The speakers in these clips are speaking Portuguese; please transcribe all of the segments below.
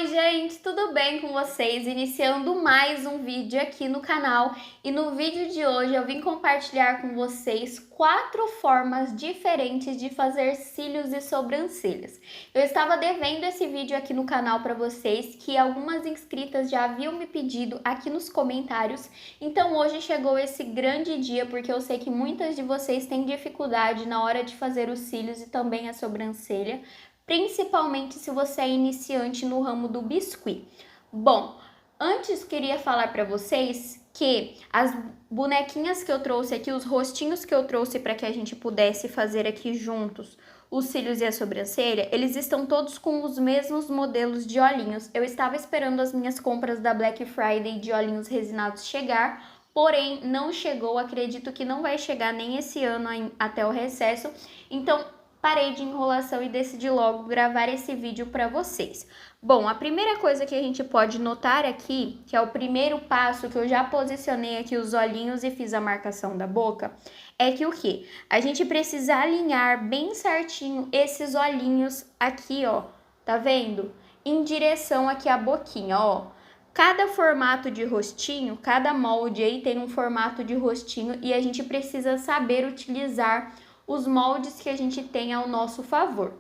gente, tudo bem com vocês? Iniciando mais um vídeo aqui no canal e no vídeo de hoje eu vim compartilhar com vocês 4 formas diferentes de fazer cílios e sobrancelhas. Eu estava devendo esse vídeo aqui no canal para vocês, que algumas inscritas já haviam me pedido aqui nos comentários, então hoje chegou esse grande dia porque eu sei que muitas de vocês têm dificuldade na hora de fazer os cílios e também a sobrancelha, principalmente se você é iniciante no ramo do biscuit. Bom, antes queria falar para vocês que as bonequinhas que eu trouxe aqui, os rostinhos que eu trouxe para que a gente pudesse fazer aqui juntos os cílios e a sobrancelha, eles estão todos com os mesmos modelos de olhinhos. Eu estava esperando as minhas compras da Black Friday de olhinhos resinados chegar, porém não chegou, acredito que não vai chegar nem esse ano até o recesso, então parei de enrolação e decidi logo gravar esse vídeo para vocês. Bom, a primeira coisa que a gente pode notar aqui, que é o primeiro passo que eu já posicionei aqui os olhinhos e fiz a marcação da boca, é que o quê? A gente precisa alinhar bem certinho esses olhinhos aqui, ó, tá vendo? Em direção aqui à boquinha, ó. Cada formato de rostinho, cada molde aí tem um formato de rostinho e a gente precisa saber utilizar os moldes que a gente tem ao nosso favor.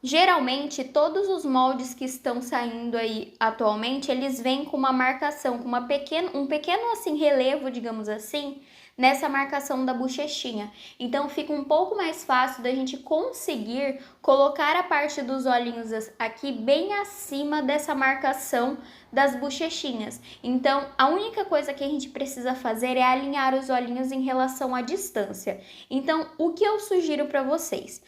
Geralmente, todos os moldes que estão saindo aí atualmente, eles vêm com uma marcação, com um pequeno assim relevo, digamos assim, nessa marcação da bochechinha. Então, fica um pouco mais fácil da gente conseguir colocar a parte dos olhinhos aqui bem acima dessa marcação das bochechinhas. Então, a única coisa que a gente precisa fazer é alinhar os olhinhos em relação à distância. Então, o que eu sugiro para vocês?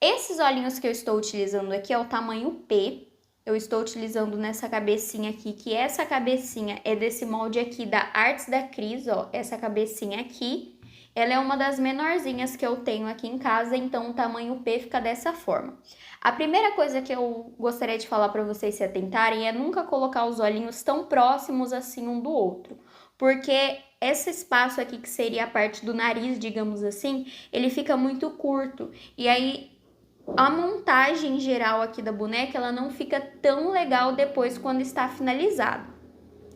Esses olhinhos que eu estou utilizando aqui é o tamanho P. Eu estou utilizando nessa cabecinha aqui, que essa cabecinha é desse molde aqui da Artes da Cris, ó. Essa cabecinha aqui, ela é uma das menorzinhas que eu tenho aqui em casa, então o tamanho P fica dessa forma. A primeira coisa que eu gostaria de falar para vocês se atentarem é nunca colocar os olhinhos tão próximos assim um do outro, porque esse espaço aqui, que seria a parte do nariz, digamos assim, ele fica muito curto, e aí a montagem geral aqui da boneca, ela não fica tão legal depois quando está finalizado.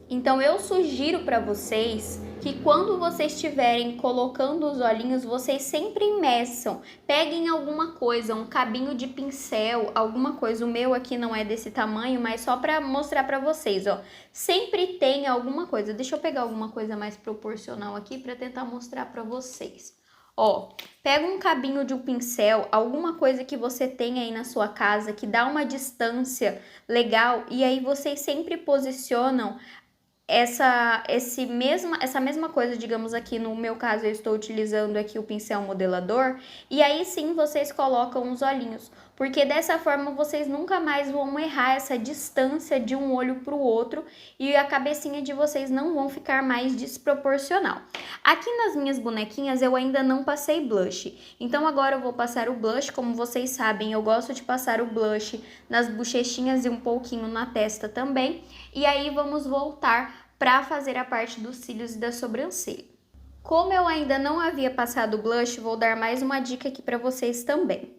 Então, eu sugiro para vocês que quando vocês estiverem colocando os olhinhos, vocês sempre meçam. Peguem alguma coisa, um cabinho de pincel, alguma coisa. O meu aqui não é desse tamanho, mas só para mostrar para vocês, ó. Sempre tem alguma coisa. Deixa eu pegar alguma coisa mais proporcional aqui para tentar mostrar para vocês. Ó, pega um cabinho de um pincel, alguma coisa que você tem aí na sua casa que dá uma distância legal, e aí vocês sempre posicionam essa mesma coisa, digamos aqui, no meu caso eu estou utilizando aqui o pincel modelador, e aí sim vocês colocam os olhinhos, porque dessa forma vocês nunca mais vão errar essa distância de um olho para o outro e a cabecinha de vocês não vão ficar mais desproporcional. Aqui nas minhas bonequinhas eu ainda não passei blush, então agora eu vou passar o blush. Como vocês sabem, eu gosto de passar o blush nas bochechinhas e um pouquinho na testa também, e aí vamos voltar para fazer a parte dos cílios e da sobrancelha. Como eu ainda não havia passado o blush, vou dar mais uma dica aqui para vocês também.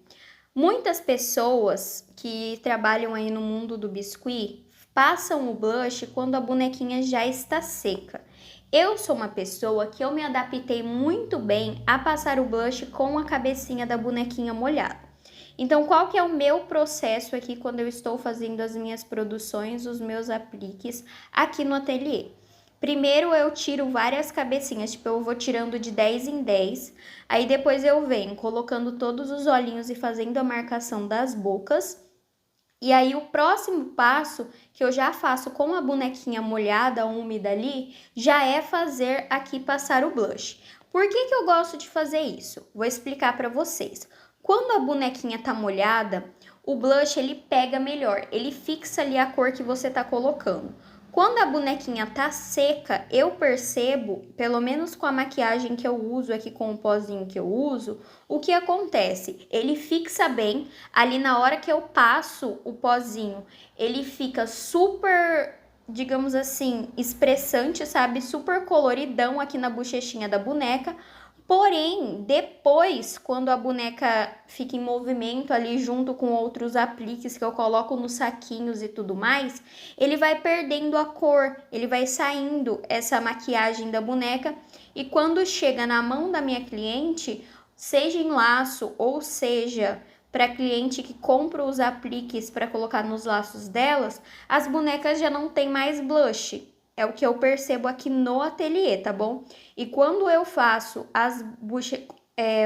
Muitas pessoas que trabalham aí no mundo do biscuit passam o blush quando a bonequinha já está seca. Eu sou uma pessoa que eu me adaptei muito bem a passar o blush com a cabecinha da bonequinha molhada. Então, qual que é o meu processo aqui quando eu estou fazendo as minhas produções, os meus apliques aqui no ateliê? Primeiro eu tiro várias cabecinhas, tipo eu vou tirando de 10 em 10, aí depois eu venho colocando todos os olhinhos e fazendo a marcação das bocas. E aí o próximo passo que eu já faço com a bonequinha molhada, úmida ali, já é fazer aqui passar o blush. Por que que eu gosto de fazer isso? Vou explicar para vocês. Quando a bonequinha tá molhada, o blush ele pega melhor, ele fixa ali a cor que você tá colocando. Quando a bonequinha tá seca, eu percebo, pelo menos com a maquiagem que eu uso aqui, com o pozinho que eu uso, o que acontece? Ele fixa bem, ali na hora que eu passo o pozinho, ele fica super, digamos assim, expressante, sabe? Super coloridão aqui na bochechinha da boneca. Porém, depois, quando a boneca fica em movimento ali junto com outros apliques que eu coloco nos saquinhos e tudo mais, ele vai perdendo a cor, ele vai saindo essa maquiagem da boneca e quando chega na mão da minha cliente, seja em laço ou seja para cliente que compra os apliques para colocar nos laços delas, as bonecas já não tem mais blush. É o que eu percebo aqui no ateliê, tá bom? E quando eu faço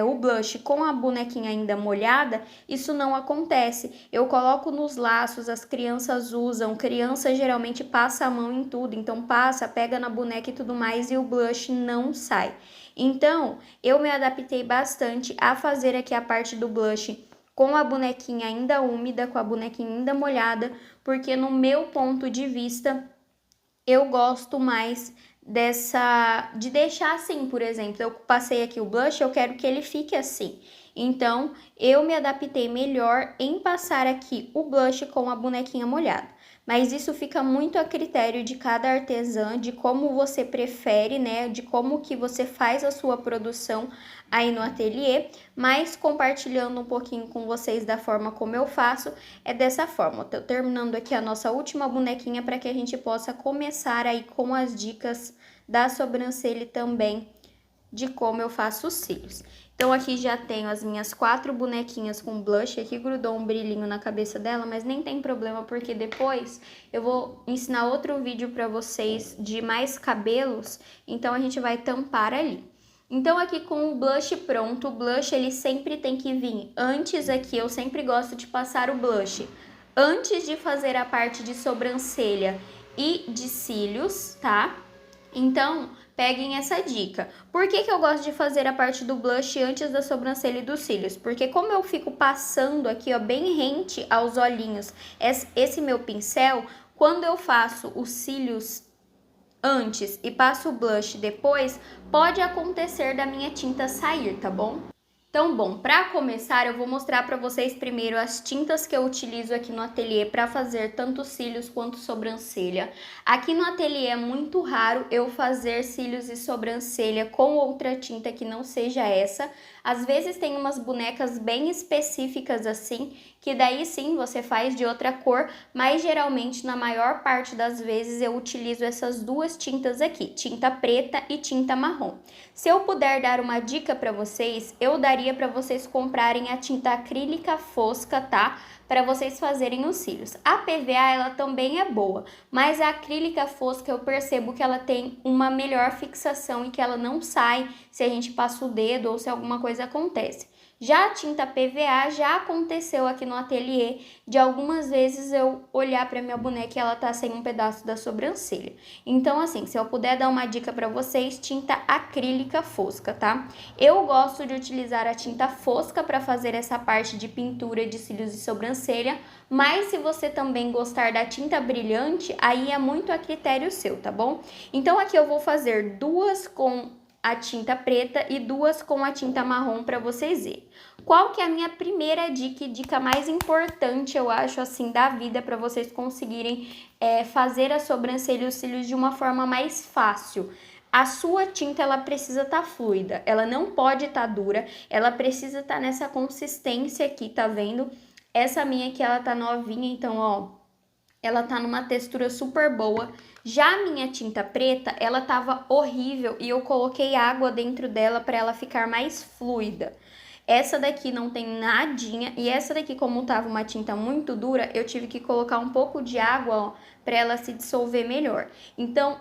o blush com a bonequinha ainda molhada, isso não acontece. Eu coloco nos laços, as crianças usam, criança geralmente passa a mão em tudo, então passa, pega na boneca e tudo mais e o blush não sai. Então, eu me adaptei bastante a fazer aqui a parte do blush com a bonequinha ainda úmida, com a bonequinha ainda molhada, porque no meu ponto de vista, eu gosto mais de deixar assim, por exemplo, eu passei aqui o blush, eu quero que ele fique assim. Então, eu me adaptei melhor em passar aqui o blush com a bonequinha molhada. Mas isso fica muito a critério de cada artesã, de como você prefere, né? De como que você faz a sua produção aí no ateliê. Mas compartilhando um pouquinho com vocês da forma como eu faço, é dessa forma. Eu tô terminando aqui a nossa última bonequinha para que a gente possa começar aí com as dicas da sobrancelha e também de como eu faço os cílios. Então, aqui já tenho as minhas 4 bonequinhas com blush. Aqui grudou um brilhinho na cabeça dela, mas nem tem problema, porque depois eu vou ensinar outro vídeo pra vocês de mais cabelos, então a gente vai tampar ali. Então, aqui com o blush pronto, o blush ele sempre tem que vir antes aqui, eu sempre gosto de passar o blush antes de fazer a parte de sobrancelha e de cílios, tá? Então, peguem essa dica. Por que eu gosto de fazer a parte do blush antes da sobrancelha e dos cílios? Porque como eu fico passando aqui, ó, bem rente aos olhinhos, esse meu pincel, quando eu faço os cílios antes e passo o blush depois, pode acontecer da minha tinta sair, tá bom? Então, bom, para começar eu vou mostrar para vocês primeiro as tintas que eu utilizo aqui no ateliê para fazer tanto cílios quanto sobrancelha. Aqui no ateliê é muito raro eu fazer cílios e sobrancelha com outra tinta que não seja essa. Às vezes tem umas bonecas bem específicas assim, que daí sim você faz de outra cor, mas geralmente na maior parte das vezes eu utilizo essas duas tintas aqui, tinta preta e tinta marrom. Se eu puder dar uma dica para vocês, eu daria para vocês comprarem a tinta acrílica fosca, tá? Para vocês fazerem os cílios. A PVA ela também é boa, mas a acrílica fosca eu percebo que ela tem uma melhor fixação e que ela não sai se a gente passa o dedo ou se alguma coisa acontece. Já a tinta PVA já aconteceu aqui no ateliê de algumas vezes eu olhar para minha boneca e ela tá sem um pedaço da sobrancelha. Então assim, se eu puder dar uma dica para vocês, tinta acrílica fosca, tá? Eu gosto de utilizar a tinta fosca para fazer essa parte de pintura de cílios e sobrancelha, mas se você também gostar da tinta brilhante, aí é muito a critério seu, tá bom? Então aqui eu vou fazer duas com a tinta preta e duas com a tinta marrom para vocês verem. Qual que é a minha primeira dica e dica mais importante, eu acho, assim, da vida para vocês conseguirem fazer a sobrancelha e os cílios de uma forma mais fácil? A sua tinta, ela precisa estar fluida, ela não pode estar dura, ela precisa estar nessa consistência aqui, tá vendo? Essa minha aqui, ela tá novinha, então, ó, ela tá numa textura super boa. Já a minha tinta preta, ela tava horrível e eu coloquei água dentro dela para ela ficar mais fluida. Essa daqui não tem nadinha e essa daqui, como tava uma tinta muito dura, eu tive que colocar um pouco de água, ó, para ela se dissolver melhor. Então,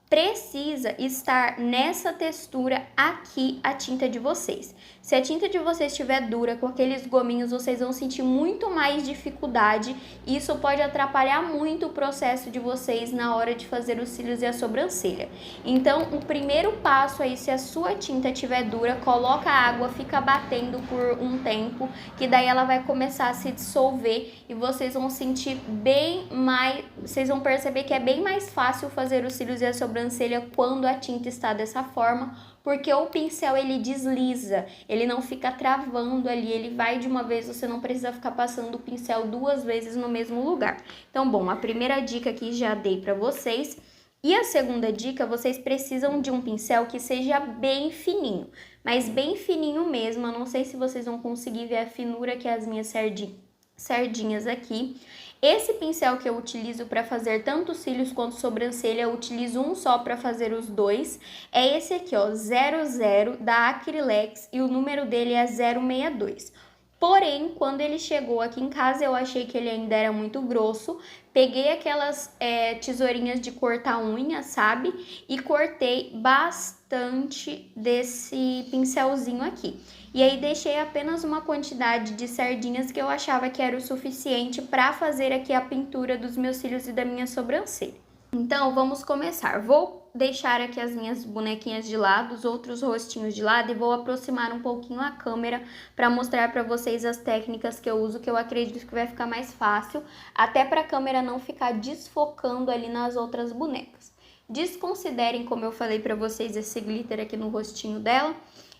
precisa estar nessa textura aqui a tinta de vocês. Se a tinta de vocês estiver dura, com aqueles gominhos, vocês vão sentir muito mais dificuldade e isso pode atrapalhar muito o processo de vocês na hora de fazer os cílios e a sobrancelha. Então, o primeiro passo aí, se a sua tinta estiver dura, coloca a água, fica batendo por um tempo, que daí ela vai começar a se dissolver e vocês vão sentir bem mais, vocês vão perceber que é bem mais fácil fazer os cílios e a sobrancelha quando a tinta está dessa forma, porque o pincel ele desliza, ele não fica travando ali, ele vai de uma vez, você não precisa ficar passando o pincel duas vezes no mesmo lugar. Então, bom, a primeira dica aqui já dei para vocês. E a segunda dica, vocês precisam de um pincel que seja bem fininho. mas bem fininho mesmo. Eu não sei se vocês vão conseguir ver a finura que é as minhas sardinhas aqui. Esse pincel que eu utilizo para fazer tanto cílios quanto sobrancelha, eu utilizo um só para fazer os dois. É esse aqui, ó, 00 da Acrylex, e o número dele é 062. Porém, quando ele chegou aqui em casa, eu achei que ele ainda era muito grosso. Peguei aquelas tesourinhas de cortar unha, sabe? E cortei bastante desse pincelzinho aqui. E aí deixei apenas uma quantidade de sardinhas que eu achava que era o suficiente para fazer aqui a pintura dos meus cílios e da minha sobrancelha. Então, vamos começar. Vou deixar aqui as minhas bonequinhas de lado, os outros rostinhos de lado, e vou aproximar um pouquinho a câmera para mostrar para vocês as técnicas que eu uso, que eu acredito que vai ficar mais fácil, até para a câmera não ficar desfocando ali nas outras bonecas. Desconsiderem, como eu falei para vocês, esse glitter aqui no rostinho dela.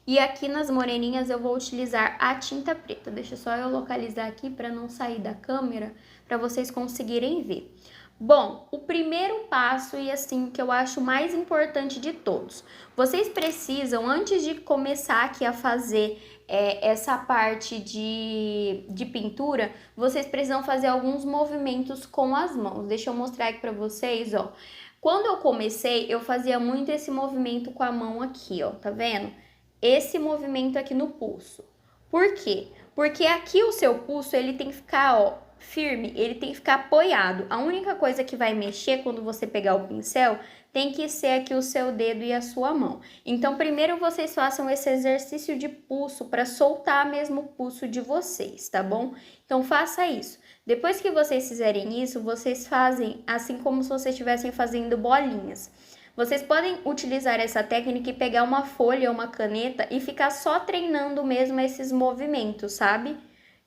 E aqui nas moreninhas eu vou utilizar a tinta preta. Deixa só eu localizar aqui para não sair da câmera, para vocês conseguirem ver. Bom, o primeiro passo, e assim, que eu acho mais importante de todos, vocês precisam, antes de começar aqui a fazer essa parte de pintura, vocês precisam fazer alguns movimentos com as mãos. Deixa eu mostrar aqui para vocês, ó. Quando eu comecei, eu fazia muito esse movimento com a mão aqui, ó, tá vendo? Esse movimento aqui no pulso. Por quê? Porque aqui o seu pulso, ele tem que ficar, ó, firme, ele tem que ficar apoiado. A única coisa que vai mexer quando você pegar o pincel tem que ser aqui o seu dedo e a sua mão. Então, primeiro vocês façam esse exercício de pulso para soltar mesmo o pulso de vocês, tá bom? Então, faça isso. Depois que vocês fizerem isso, vocês fazem assim como se vocês estivessem fazendo bolinhas. Vocês podem utilizar essa técnica e pegar uma folha ou uma caneta e ficar só treinando mesmo esses movimentos, sabe?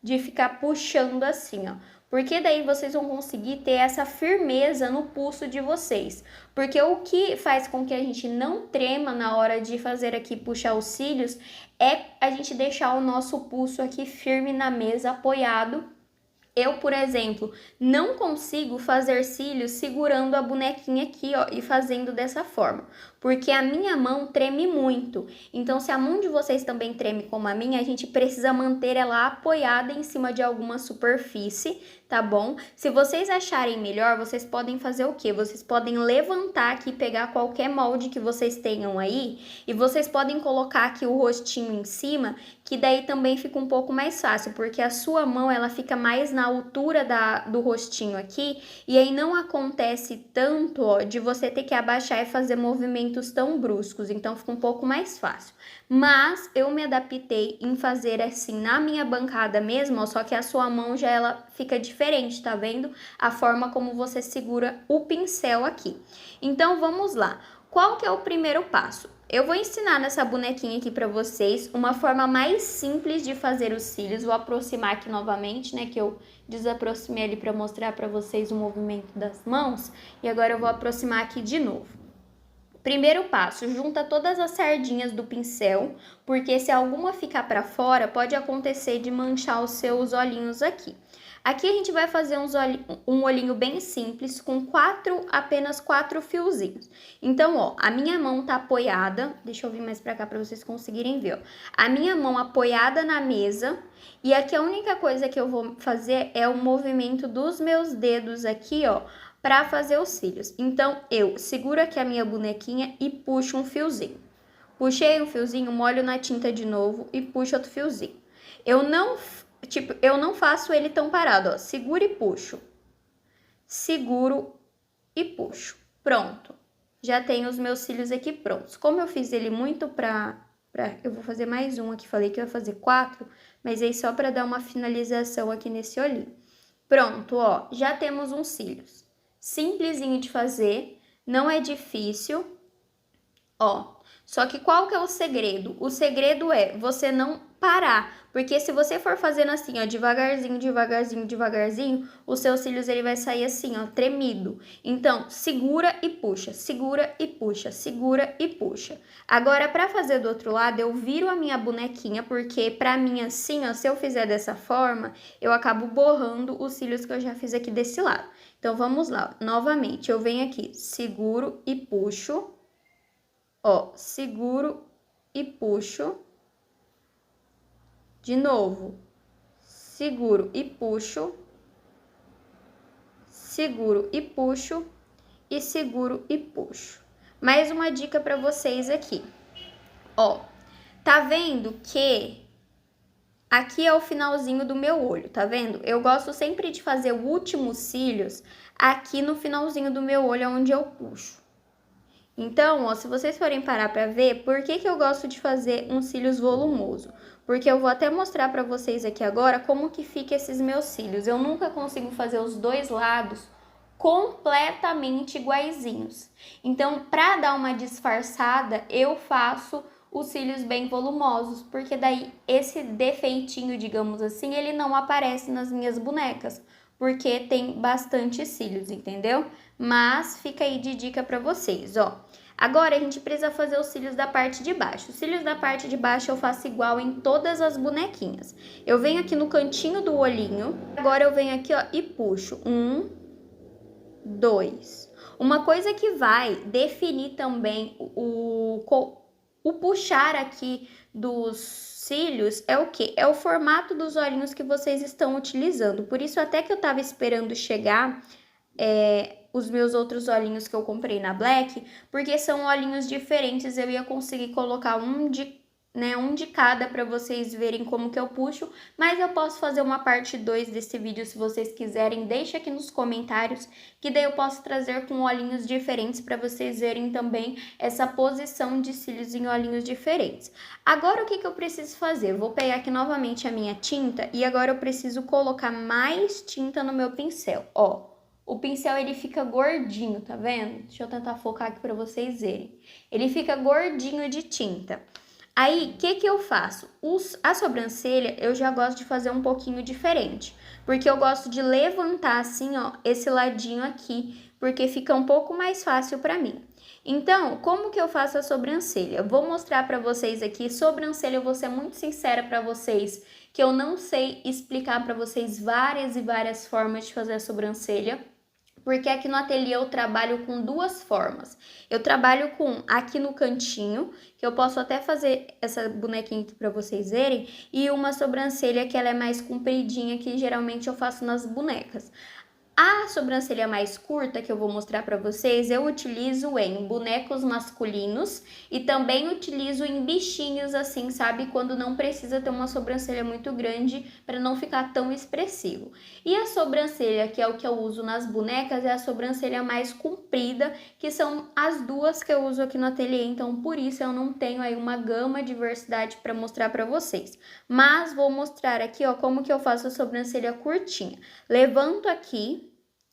De ficar puxando assim, ó. Porque daí vocês vão conseguir ter essa firmeza no pulso de vocês. Porque o que faz com que a gente não trema na hora de fazer aqui, puxar os cílios, é a gente deixar o nosso pulso aqui firme na mesa, apoiado. Eu, por exemplo, não consigo fazer cílios segurando a bonequinha aqui, ó, e fazendo dessa forma, porque a minha mão treme muito. Então, se a mão de vocês também treme como a minha, a gente precisa manter ela apoiada em cima de alguma superfície, tá bom? Se vocês acharem melhor, vocês podem fazer o quê? Vocês podem levantar aqui, pegar qualquer molde que vocês tenham aí, e vocês podem colocar aqui o rostinho em cima, que daí também fica um pouco mais fácil, porque a sua mão, ela fica mais na altura do rostinho aqui, e aí não acontece tanto, ó, de você ter que abaixar e fazer movimentos tão bruscos, então fica um pouco mais fácil. Mas eu me adaptei em fazer assim na minha bancada mesmo, ó, só que a sua mão já ela fica diferente, tá vendo? A forma como você segura o pincel aqui. Então vamos lá. Qual que é o primeiro passo? Eu vou ensinar nessa bonequinha aqui pra vocês uma forma mais simples de fazer os cílios. Vou aproximar aqui novamente, né, que eu desaproximei ali pra mostrar pra vocês o movimento das mãos. E agora eu vou aproximar aqui de novo. Primeiro passo, junta todas as sardinhas do pincel, porque se alguma ficar pra fora, pode acontecer de manchar os seus olhinhos aqui. Aqui a gente vai fazer um olhinho bem simples, com apenas 4 fiozinhos. Então, ó, a minha mão tá apoiada, deixa eu vir mais pra cá pra vocês conseguirem ver, ó. A minha mão apoiada na mesa, e aqui a única coisa que eu vou fazer é o movimento dos meus dedos aqui, ó, pra fazer os cílios. Então, eu seguro aqui a minha bonequinha e puxo um fiozinho. Puxei um fiozinho, molho na tinta de novo e puxo outro fiozinho. Eu não faço ele tão parado, ó. Seguro e puxo. Seguro e puxo. Pronto. Já tenho os meus cílios aqui prontos. Como eu fiz ele muito eu vou fazer mais um aqui. Falei que eu ia fazer 4, mas aí só pra dar uma finalização aqui nesse olhinho. Pronto, ó. Já temos uns cílios. Simplesinho de fazer. Não é difícil. Ó. Só que qual que é o segredo? O segredo é você não parar, porque se você for fazendo assim, ó, devagarzinho, devagarzinho, devagarzinho, os seus cílios ele vai sair assim, ó, tremido. Então, segura e puxa, segura e puxa, segura e puxa. Agora, para fazer do outro lado, eu viro a minha bonequinha, porque pra mim assim, ó, se eu fizer dessa forma, eu acabo borrando os cílios que eu já fiz aqui desse lado. Então, vamos lá, novamente, eu venho aqui, seguro e puxo. Ó, seguro e puxo. De novo, seguro e puxo, seguro e puxo e seguro e puxo. Mais uma dica para vocês aqui. Ó, tá vendo que aqui é o finalzinho do meu olho, tá vendo? Eu gosto sempre de fazer o último cílios aqui no finalzinho do meu olho, onde eu puxo. Então, ó, se vocês forem parar pra ver, por que eu gosto de fazer um cílios volumoso? Porque eu vou até mostrar pra vocês aqui agora como que fica esses meus cílios. Eu nunca consigo fazer os dois lados completamente iguaizinhos. Então, pra dar uma disfarçada, eu faço os cílios bem volumosos, porque daí esse defeitinho, digamos assim, ele não aparece nas minhas bonecas, porque tem bastante cílios, entendeu? Mas fica aí de dica pra vocês, ó. Agora a gente precisa fazer os cílios da parte de baixo. Os cílios da parte de baixo eu faço igual em todas as bonequinhas. Eu venho aqui no cantinho do olhinho, agora eu venho aqui, ó, e puxo. 1, 2. Uma coisa que vai definir também o puxar aqui dos cílios é o que? É o formato dos olhinhos que vocês estão utilizando. Por isso, até que eu tava esperando chegar os meus outros olhinhos que eu comprei na Black, porque são olhinhos diferentes, eu ia conseguir colocar um de cada para vocês verem como que eu puxo, mas eu posso fazer uma parte 2 desse vídeo se vocês quiserem, deixa aqui nos comentários, que daí eu posso trazer com olhinhos diferentes para vocês verem também essa posição de cílios em olhinhos diferentes. Agora o que eu preciso fazer? Eu vou pegar aqui novamente a minha tinta e agora eu preciso colocar mais tinta no meu pincel, ó. O pincel, ele fica gordinho, tá vendo? Deixa eu tentar focar aqui para vocês verem. Ele fica gordinho de tinta. Aí, o que eu faço? A sobrancelha, eu já gosto de fazer um pouquinho diferente. Porque eu gosto de levantar assim, ó, esse ladinho aqui. Porque fica um pouco mais fácil para mim. Então, como que eu faço a sobrancelha? Eu vou mostrar para vocês aqui. Sobrancelha, eu vou ser muito sincera para vocês, que eu não sei explicar para vocês várias e várias formas de fazer a sobrancelha. Porque aqui no ateliê eu trabalho com duas formas. Eu trabalho com aqui no cantinho, que eu posso até fazer essa bonequinha aqui para vocês verem, e uma sobrancelha que ela é mais compridinha, que geralmente eu faço nas bonecas. A sobrancelha mais curta que eu vou mostrar para vocês, eu utilizo em bonecos masculinos e também utilizo em bichinhos assim, sabe? Quando não precisa ter uma sobrancelha muito grande para não ficar tão expressivo. E a sobrancelha, que é o que eu uso nas bonecas, é a sobrancelha mais comprida, que são as duas que eu uso aqui no ateliê. Então, por isso eu não tenho aí uma gama de diversidade para mostrar para vocês. Mas vou mostrar aqui, ó, como que eu faço a sobrancelha curtinha. Levanto aqui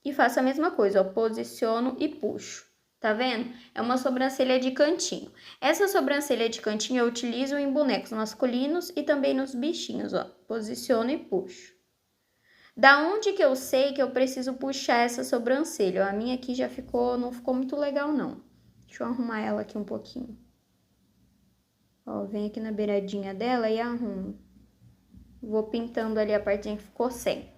e faço a mesma coisa, ó, posiciono e puxo, tá vendo? É uma sobrancelha de cantinho. Essa sobrancelha de cantinho eu utilizo em bonecos masculinos e também nos bichinhos, ó, posiciono e puxo. Da onde que eu sei que eu preciso puxar essa sobrancelha? Ó, a minha aqui já não ficou muito legal não. Deixa eu arrumar ela aqui um pouquinho. Ó, vem aqui na beiradinha dela e arrumo. Vou pintando ali a partinha que ficou sem.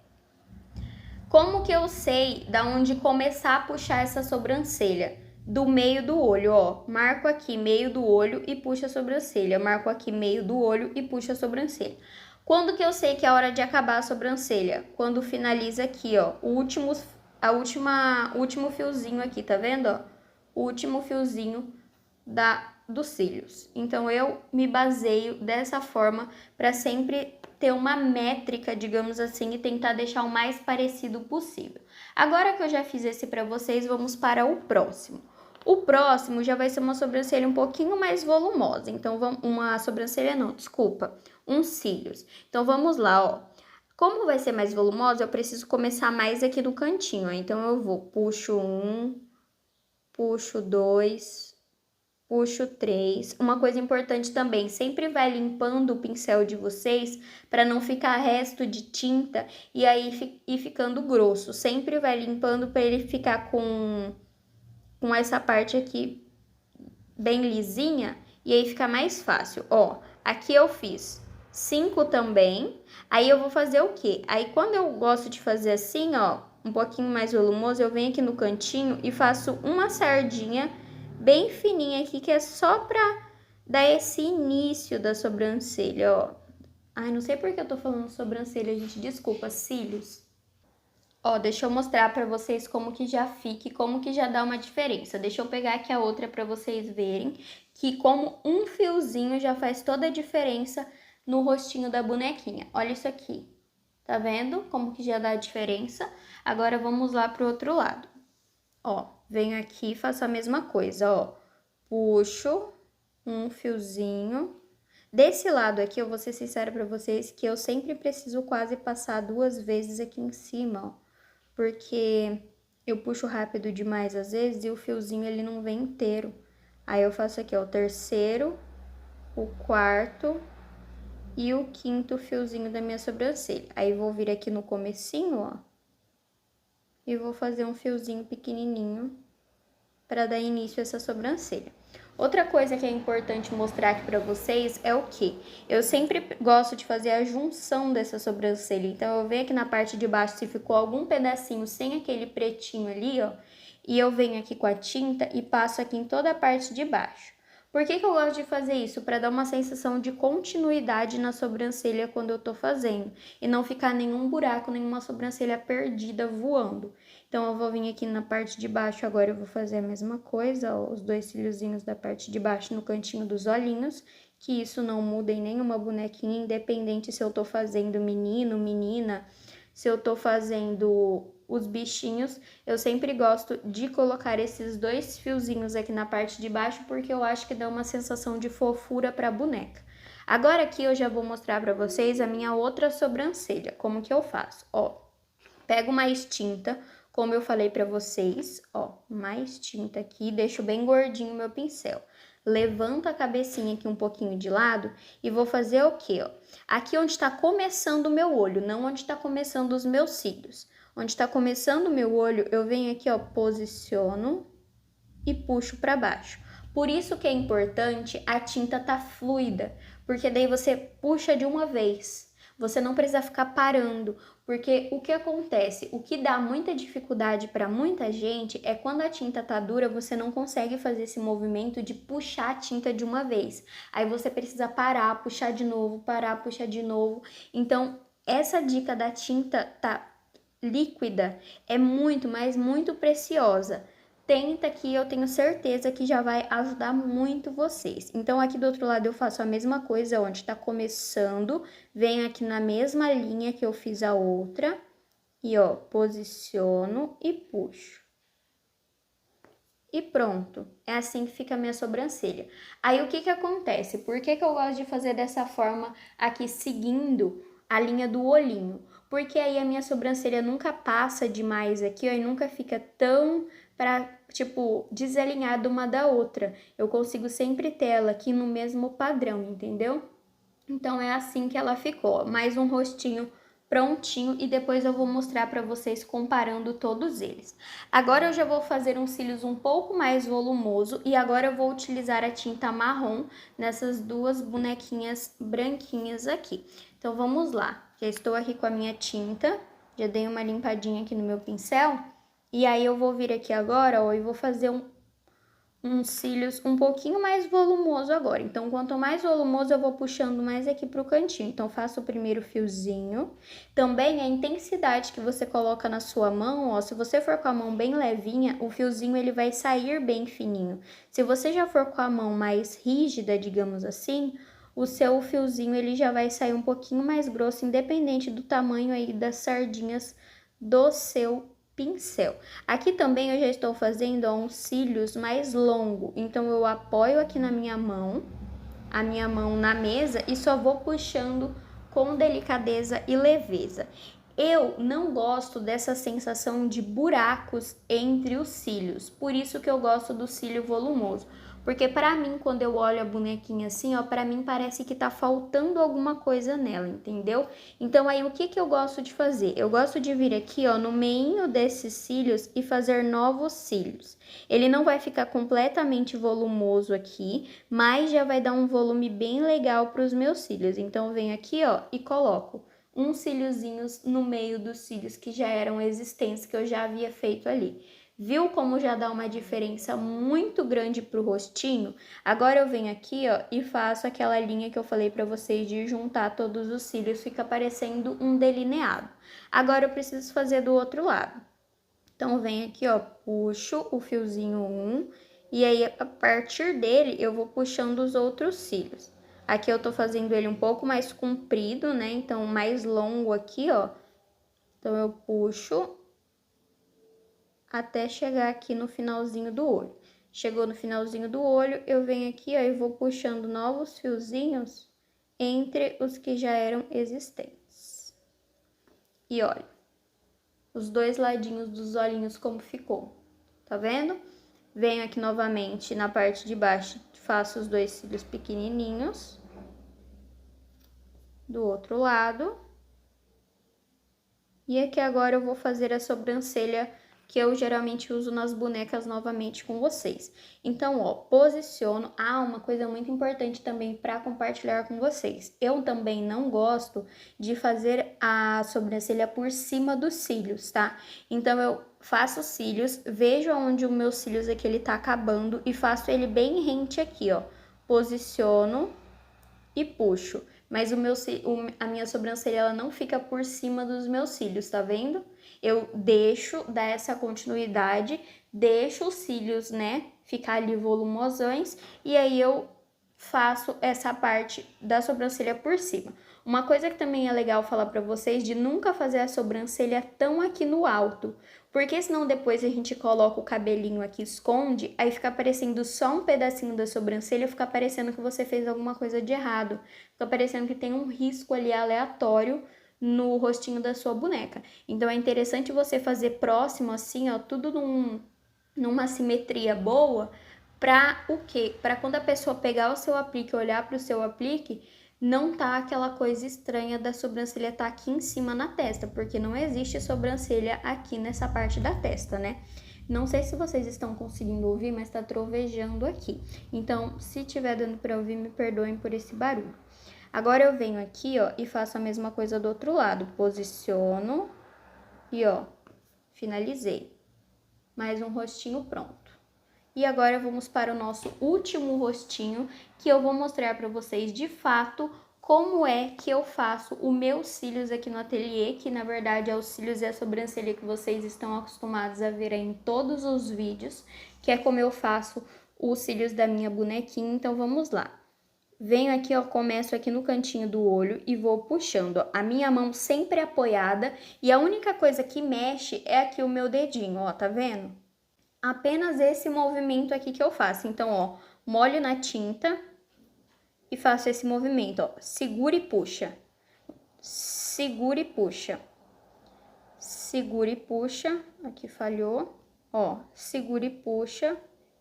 Como que eu sei da onde começar a puxar essa sobrancelha? Do meio do olho, ó. Marco aqui meio do olho e puxo a sobrancelha. Marco aqui meio do olho e puxo a sobrancelha. Quando que eu sei que é a hora de acabar a sobrancelha? Quando finaliza aqui, ó, o último fiozinho aqui, tá vendo, ó? O último fiozinho dos cílios. Então, eu me baseio dessa forma para sempre ter uma métrica, digamos assim, e tentar deixar o mais parecido possível. Agora que eu já fiz esse para vocês, vamos para o próximo. O próximo já vai ser uma sobrancelha um pouquinho mais volumosa. Então, uma sobrancelha não, desculpa, uns cílios. Então, vamos lá, ó. Como vai ser mais volumosa, eu preciso começar mais aqui no cantinho, ó. Então, eu puxo 1, puxo 2, puxo 3. Uma coisa importante também, sempre vai limpando o pincel de vocês para não ficar resto de tinta e aí ir ficando grosso. Sempre vai limpando para ele ficar com essa parte aqui bem lisinha e aí fica mais fácil. Ó, aqui eu fiz 5 também. Aí eu vou fazer o quê? Aí quando eu gosto de fazer assim, ó, um pouquinho mais volumoso, eu venho aqui no cantinho e faço uma sardinha bem fininha aqui, que é só pra dar esse início da sobrancelha, ó. Ai, não sei por que eu tô falando sobrancelha, gente, desculpa, cílios. Ó, deixa eu mostrar pra vocês como que já fica e como que já dá uma diferença. Deixa eu pegar aqui a outra pra vocês verem que como um fiozinho já faz toda a diferença no rostinho da bonequinha. Olha isso aqui. Tá vendo como que já dá a diferença? Agora vamos lá pro outro lado. Ó, venho aqui e faço a mesma coisa, ó. Puxo um fiozinho. Desse lado aqui, eu vou ser sincera pra vocês que eu sempre preciso quase passar 2 vezes aqui em cima, ó. Porque eu puxo rápido demais às vezes e o fiozinho ele não vem inteiro. Aí eu faço aqui, ó, o terceiro, o quarto e o quinto fiozinho da minha sobrancelha. Aí vou vir aqui no comecinho, ó, e vou fazer um fiozinho pequenininho para dar início a essa sobrancelha. Outra coisa que é importante mostrar aqui pra vocês é o que? Eu sempre gosto de fazer a junção dessa sobrancelha. Então, eu venho aqui na parte de baixo, se ficou algum pedacinho sem aquele pretinho ali, ó. E eu venho aqui com a tinta e passo aqui em toda a parte de baixo. Por que eu gosto de fazer isso? Para dar uma sensação de continuidade na sobrancelha quando eu tô fazendo. E não ficar nenhum buraco, nenhuma sobrancelha perdida voando. Então, eu vou vir aqui na parte de baixo, agora eu vou fazer a mesma coisa, ó, os 2 cíliozinhos da parte de baixo no cantinho dos olhinhos, que isso não muda em nenhuma bonequinha, independente se eu tô fazendo menino, menina, se eu tô fazendo os bichinhos, eu sempre gosto de colocar esses 2 fiozinhos aqui na parte de baixo, porque eu acho que dá uma sensação de fofura pra boneca. Agora aqui eu já vou mostrar pra vocês a minha outra sobrancelha, como que eu faço, ó. Pego mais tinta, como eu falei pra vocês, ó, mais tinta aqui, deixo bem gordinho o meu pincel. Levanto a cabecinha aqui um pouquinho de lado e vou fazer o quê, ó? Aqui onde tá começando o meu olho, não onde tá começando os meus cílios. Onde tá começando o meu olho, eu venho aqui, ó, posiciono e puxo pra baixo. Por isso que é importante a tinta tá fluida, porque daí você puxa de uma vez. Você não precisa ficar parando, porque o que acontece, o que dá muita dificuldade para muita gente é quando a tinta tá dura, você não consegue fazer esse movimento de puxar a tinta de uma vez. Aí você precisa parar, puxar de novo, parar, puxar de novo. Então, essa dica da tinta tá líquida é muito, mas muito preciosa. Tenta que eu tenho certeza que já vai ajudar muito vocês. Então, aqui do outro lado eu faço a mesma coisa, onde tá começando, venho aqui na mesma linha que eu fiz a outra, e ó, posiciono e puxo. E pronto, é assim que fica a minha sobrancelha. Aí, o que que acontece? Por que que eu gosto de fazer dessa forma aqui, seguindo a linha do olhinho? Porque aí a minha sobrancelha nunca passa demais aqui, ó, e nunca fica tão tipo, desalinhada uma da outra. Eu consigo sempre ter ela aqui no mesmo padrão, entendeu? Então, é assim que ela ficou. Mais um rostinho prontinho e depois eu vou mostrar para vocês comparando todos eles. Agora eu já vou fazer uns cílios um pouco mais volumoso e agora eu vou utilizar a tinta marrom nessas 2 bonequinhas branquinhas aqui. Então, vamos lá. Já estou aqui com a minha tinta, já dei uma limpadinha aqui no meu pincel. E aí, eu vou vir aqui agora, ó, e vou fazer uns cílios um pouquinho mais volumoso agora. Então, quanto mais volumoso, eu vou puxando mais aqui pro cantinho. Então, faço o primeiro fiozinho. Também a intensidade que você coloca na sua mão, ó, se você for com a mão bem levinha, o fiozinho ele vai sair bem fininho. Se você já for com a mão mais rígida, digamos assim, o seu fiozinho ele já vai sair um pouquinho mais grosso, independente do tamanho aí das sardinhas do seu pincel. Aqui também eu já estou fazendo ó, uns cílios mais longo, então eu apoio aqui na minha mão, a minha mão na mesa e só vou puxando com delicadeza e leveza. Eu não gosto dessa sensação de buracos entre os cílios, por isso que eu gosto do cílio volumoso. Porque pra mim, quando eu olho a bonequinha assim, ó, pra mim parece que tá faltando alguma coisa nela, entendeu? Então aí, o que que eu gosto de fazer? Eu gosto de vir aqui, ó, no meio desses cílios e fazer novos cílios. Ele não vai ficar completamente volumoso aqui, mas já vai dar um volume bem legal pros meus cílios. Então, eu venho aqui, ó, e coloco uns cíliozinhos no meio dos cílios que já eram existentes, que eu já havia feito ali. Viu como já dá uma diferença muito grande pro rostinho? Agora eu venho aqui, ó, e faço aquela linha que eu falei pra vocês de juntar todos os cílios, fica parecendo um delineado. Agora eu preciso fazer do outro lado. Então, eu venho aqui, ó, puxo o fiozinho 1 e aí, a partir dele, eu vou puxando os outros cílios. Aqui eu tô fazendo ele um pouco mais comprido, né? Então, mais longo aqui, ó. Então, eu puxo até chegar aqui no finalzinho do olho. Chegou no finalzinho do olho, eu venho aqui, ó, e vou puxando novos fiozinhos entre os que já eram existentes. E olha, os dois ladinhos dos olhinhos como ficou, tá vendo? Venho aqui novamente na parte de baixo, faço os dois cílios pequenininhos. Do outro lado. E aqui agora eu vou fazer a sobrancelha que eu geralmente uso nas bonecas novamente com vocês. Então, ó, posiciono. Ah, uma coisa muito importante também para compartilhar com vocês. Eu também não gosto de fazer a sobrancelha por cima dos cílios, tá? Então, eu faço os cílios, vejo onde o meu cílios aqui ele tá acabando e faço ele bem rente aqui, ó. Posiciono e puxo. Mas a minha sobrancelha ela não fica por cima dos meus cílios, tá vendo? Eu deixo dar essa continuidade, deixo os cílios, né, ficar ali volumosões e aí eu faço essa parte da sobrancelha por cima. Uma coisa que também é legal falar pra vocês de nunca fazer a sobrancelha tão aqui no alto, porque senão depois a gente coloca o cabelinho aqui, esconde, aí fica aparecendo só um pedacinho da sobrancelha, fica parecendo que você fez alguma coisa de errado, fica parecendo que tem um risco ali aleatório no rostinho da sua boneca. Então é interessante você fazer próximo assim, ó, tudo numa simetria boa, pra o quê? Pra quando a pessoa pegar o seu aplique e olhar pro seu aplique, não tá aquela coisa estranha da sobrancelha tá aqui em cima na testa, porque não existe sobrancelha aqui nessa parte da testa, né? Não sei se vocês estão conseguindo ouvir, mas tá trovejando aqui. Então, se tiver dando pra ouvir, me perdoem por esse barulho. Agora eu venho aqui, ó, e faço a mesma coisa do outro lado. Posiciono e, ó, finalizei. Mais um rostinho pronto. E agora vamos para o nosso último rostinho, que eu vou mostrar para vocês de fato como é que eu faço os meus cílios aqui no ateliê, que na verdade é os cílios e a sobrancelha que vocês estão acostumados a ver em todos os vídeos, que é como eu faço os cílios da minha bonequinha. Então vamos lá. Venho aqui, ó, começo aqui no cantinho do olho e vou puxando, ó, a minha mão sempre apoiada e a única coisa que mexe é aqui o meu dedinho, ó, tá vendo? Apenas esse movimento aqui que eu faço. Então, ó, molho na tinta e faço esse movimento, ó. Segura e puxa. Segura e puxa. Segura e puxa. Aqui falhou. Ó, segura e puxa.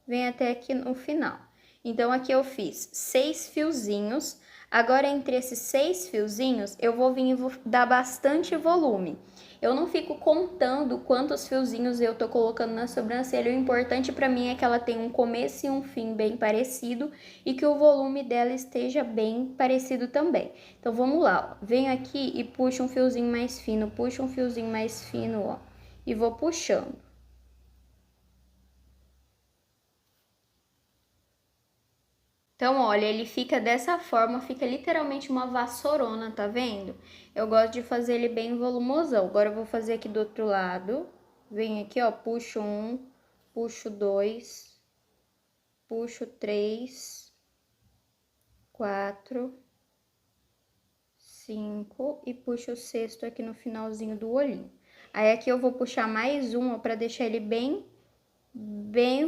Vem até aqui no final. Então, aqui eu fiz 6 fiozinhos. Agora, entre esses 6 fiozinhos, eu vou vir e vou dar bastante volume. Eu não fico contando quantos fiozinhos eu tô colocando na sobrancelha. O importante pra mim é que ela tenha um começo e um fim bem parecido e que o volume dela esteja bem parecido também. Então, vamos lá, ó. Venho aqui e puxo um fiozinho mais fino, puxo um fiozinho mais fino, ó. E vou puxando. Então, olha, ele fica dessa forma, fica literalmente uma vassourona, tá vendo? Eu gosto de fazer ele bem volumosão. Agora eu vou fazer aqui do outro lado. Venho aqui, ó, puxo 1, puxo 2, puxo 3, 4, 5 e puxo o sexto aqui no finalzinho do olhinho. Aí aqui eu vou puxar mais um, ó, pra deixar ele bem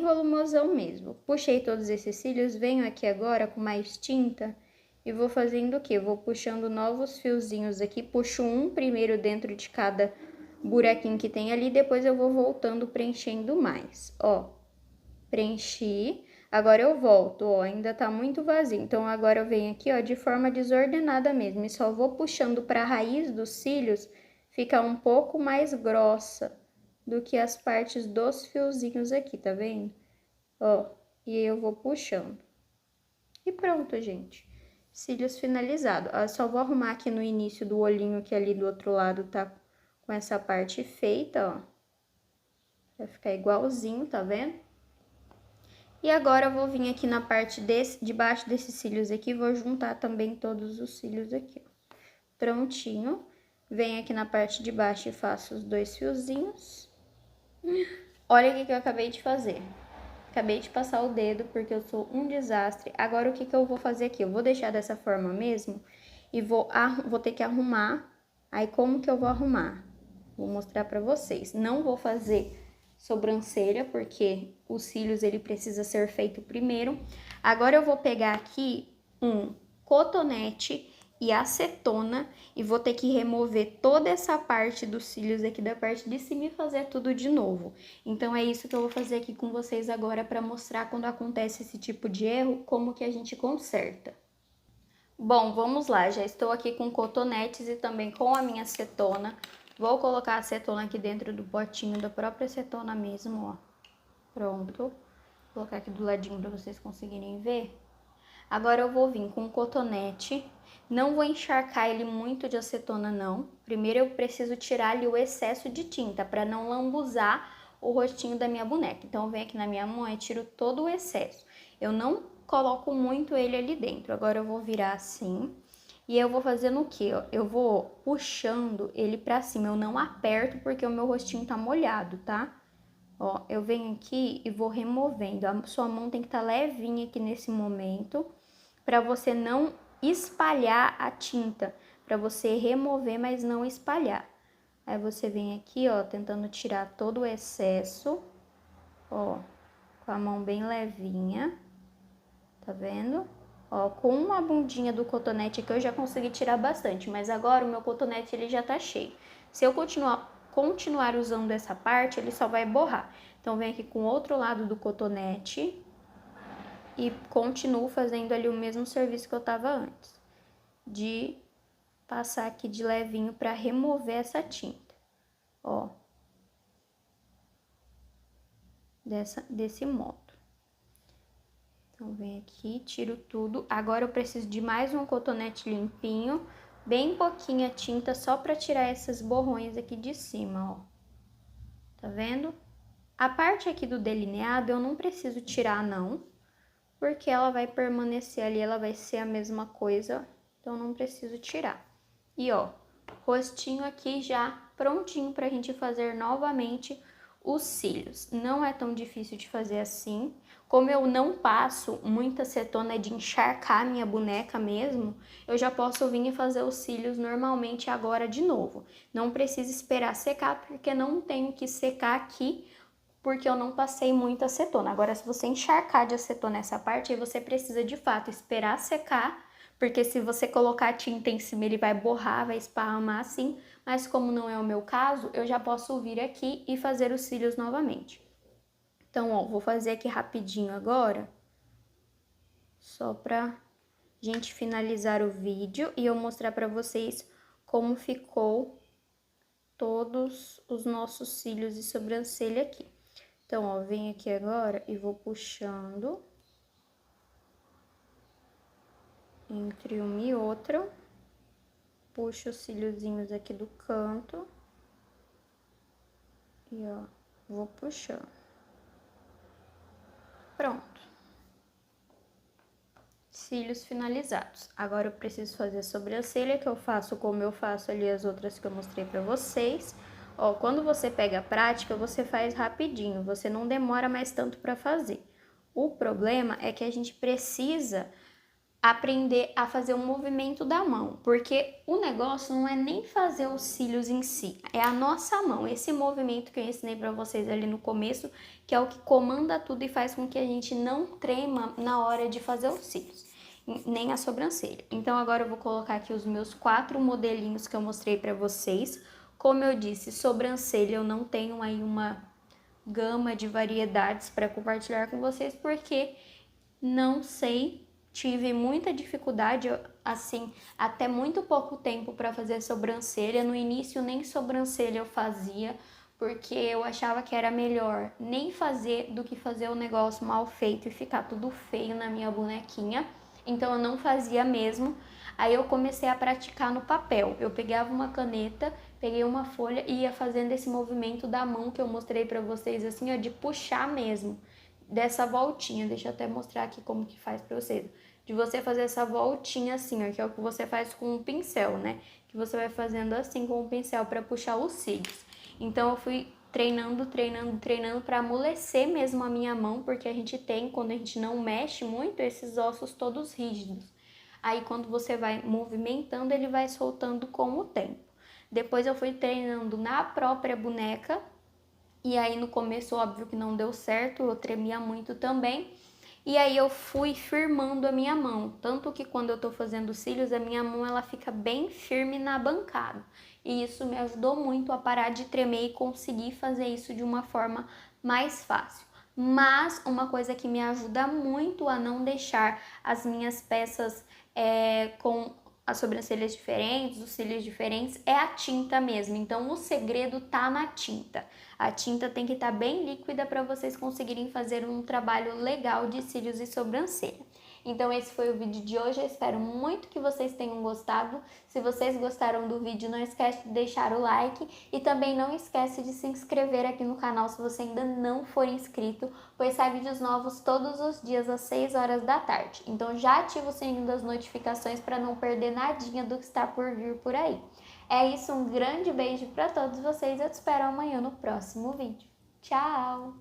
volumosão mesmo. Puxei todos esses cílios, venho aqui agora com mais tinta e vou fazendo o quê? Vou puxando novos fiozinhos aqui, puxo um primeiro dentro de cada buraquinho que tem ali, depois eu vou voltando preenchendo mais, ó. Preenchi, agora eu volto, ó, ainda tá muito vazio, então agora eu venho aqui, ó, de forma desordenada mesmo, e só vou puxando pra raiz dos cílios ficar um pouco mais grossa do que as partes dos fiozinhos aqui, tá vendo? Ó, e aí eu vou puxando. E pronto, gente. Cílios finalizados. Eu só vou arrumar aqui no início do olhinho, que ali do outro lado tá com essa parte feita, ó. Vai ficar igualzinho, tá vendo? E agora eu vou vir aqui na parte debaixo desses cílios aqui, vou juntar também todos os cílios aqui, ó. Prontinho. Venho aqui na parte de baixo e faço os 2 fiozinhos. Olha o que eu acabei de fazer. Acabei de passar o dedo porque eu sou um desastre. Agora o que eu vou fazer aqui? Eu vou deixar dessa forma mesmo e vou ter que arrumar. Aí como que eu vou arrumar? Vou mostrar pra vocês. Não vou fazer sobrancelha porque os cílios ele precisa ser feito primeiro. Agora eu vou pegar aqui um cotonete e acetona e vou ter que remover toda essa parte dos cílios aqui da parte de cima e fazer tudo de novo. Então é isso que eu vou fazer aqui com vocês agora para mostrar quando acontece esse tipo de erro, como que a gente conserta. Bom, vamos lá, já estou aqui com cotonetes e também com a minha acetona. Vou colocar a acetona aqui dentro do potinho da própria acetona mesmo, ó. Pronto. Vou colocar aqui do ladinho para vocês conseguirem ver. Agora eu vou vir com o cotonete, não vou encharcar ele muito de acetona não. Primeiro eu preciso tirar ali o excesso de tinta para não lambuzar o rostinho da minha boneca. Então eu venho aqui na minha mão e tiro todo o excesso. Eu não coloco muito ele ali dentro. Agora eu vou virar assim e eu vou fazendo o quê? Ó? Eu vou puxando ele pra cima, eu não aperto porque o meu rostinho tá molhado, tá? Ó, eu venho aqui e vou removendo. A sua mão tem que estar levinha aqui nesse momento, para você não espalhar a tinta, para você remover, mas não espalhar. Aí você vem aqui, ó, tentando tirar todo o excesso, ó, com a mão bem levinha, tá vendo? Ó, com uma bundinha do cotonete aqui eu já consegui tirar bastante, mas agora o meu cotonete ele já tá cheio. Se eu continuar usando essa parte, ele só vai borrar. Então, vem aqui com o outro lado do cotonete e continuo fazendo ali o mesmo serviço que eu tava antes. De passar aqui de levinho pra remover essa tinta, ó. Desse modo. Então, vem aqui, tiro tudo. Agora eu preciso de mais um cotonete limpinho, bem pouquinha tinta, só pra tirar esses borrões aqui de cima, ó. Tá vendo? A parte aqui do delineado eu não preciso tirar não, porque ela vai permanecer ali, ela vai ser a mesma coisa, então não preciso tirar. E ó, rostinho aqui já prontinho pra gente fazer novamente os cílios. Não é tão difícil de fazer assim. Como eu não passo muita acetona de encharcar minha boneca mesmo, eu já posso vir e fazer os cílios normalmente agora de novo. Não precisa esperar secar, porque não tenho que secar aqui, porque eu não passei muita acetona. Agora, se você encharcar de acetona essa parte, aí você precisa de fato esperar secar, porque se você colocar a tinta em cima, ele vai borrar, vai esparramar assim, mas como não é o meu caso, eu já posso vir aqui e fazer os cílios novamente. Então, ó, vou fazer aqui rapidinho agora, só pra gente finalizar o vídeo e eu mostrar pra vocês como ficou todos os nossos cílios e sobrancelha aqui. Então, ó, venho aqui agora e vou puxando entre uma e outra. Puxo os cíliozinhos aqui do canto. E, ó, vou puxando. Pronto. Cílios finalizados. Agora eu preciso fazer a sobrancelha, que eu faço como eu faço ali as outras que eu mostrei pra vocês. Ó, quando você pega a prática, você faz rapidinho, você não demora mais tanto pra fazer. O problema é que a gente precisa aprender a fazer o movimento da mão, porque o negócio não é nem fazer os cílios em si, é a nossa mão, esse movimento que eu ensinei pra vocês ali no começo, que é o que comanda tudo e faz com que a gente não trema na hora de fazer os cílios, nem a sobrancelha. Então agora eu vou colocar aqui os meus 4 modelinhos que eu mostrei pra vocês. Como eu disse, sobrancelha eu não tenho aí uma gama de variedades para compartilhar com vocês, porque não sei, tive muita dificuldade, assim, até muito pouco tempo para fazer sobrancelha. No início nem sobrancelha eu fazia, porque eu achava que era melhor nem fazer do que fazer o negócio mal feito e ficar tudo feio na minha bonequinha. Então eu não fazia mesmo. Aí eu comecei a praticar no papel. Eu pegava uma caneta, peguei uma folha e ia fazendo esse movimento da mão que eu mostrei pra vocês, assim, ó, de puxar mesmo, dessa voltinha. Deixa eu até mostrar aqui como que faz pra vocês. De você fazer essa voltinha assim, ó, que é o que você faz com o pincel, né? Que você vai fazendo assim com o pincel pra puxar os cílios. Então eu fui treinando para amolecer mesmo a minha mão, porque a gente tem, quando a gente não mexe muito, esses ossos todos rígidos. Aí quando você vai movimentando, ele vai soltando com o tempo. Depois eu fui treinando na própria boneca, e aí no começo, óbvio que não deu certo, eu tremia muito também. E aí eu fui firmando a minha mão, tanto que quando eu tô fazendo cílios, a minha mão ela fica bem firme na bancada. E isso me ajudou muito a parar de tremer e conseguir fazer isso de uma forma mais fácil. Mas uma coisa que me ajuda muito a não deixar as minhas peças com as sobrancelhas diferentes, os cílios diferentes, é a tinta mesmo. Então o segredo tá na tinta. A tinta tem que estar bem líquida para vocês conseguirem fazer um trabalho legal de cílios e sobrancelha. Então esse foi o vídeo de hoje, eu espero muito que vocês tenham gostado. Se vocês gostaram do vídeo, não esquece de deixar o like e também não esquece de se inscrever aqui no canal se você ainda não for inscrito, pois sai vídeos novos todos os dias às 6 horas da tarde. Então já ativa o sininho das notificações para não perder nadinha do que está por vir por aí. É isso, um grande beijo para todos vocês, eu te espero amanhã no próximo vídeo. Tchau!